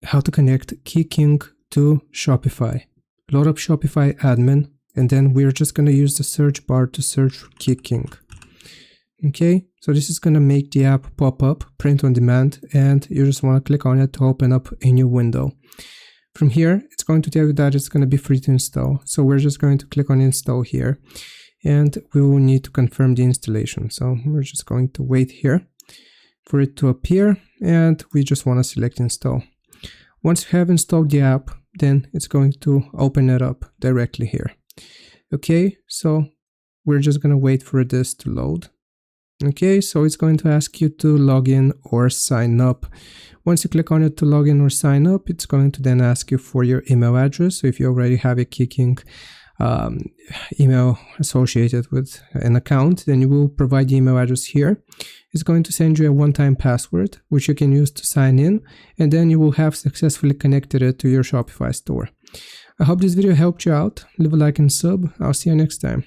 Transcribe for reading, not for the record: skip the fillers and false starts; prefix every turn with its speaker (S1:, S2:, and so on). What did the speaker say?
S1: how to connect Qikink to Shopify. Load up Shopify admin, and then we're just going to use the search bar to search for Qikink. Okay, so this is going to make the app pop up, print on demand, and you just want to click on it to open up a new window. From here, it's going to tell you that it's going to be free to install. So we're just going to click on install here, and we will need to confirm the installation. So we're just going to wait here for it to appear, and we just want to select install. Once you have installed the app, then it's going to open it up directly here. Okay, so we're just going to wait for this to load. Okay, so it's going to ask you to log in or sign up. Once you click on it to log in or sign up, it's going to then ask you for your email address. So if you already have a Qikink email associated with an account, then you will provide the email address here. It's going to send you a one-time password, which you can use to sign in, and then you will have successfully connected it to your Shopify store. I hope this video helped you out. Leave a like and sub. I'll see you next time.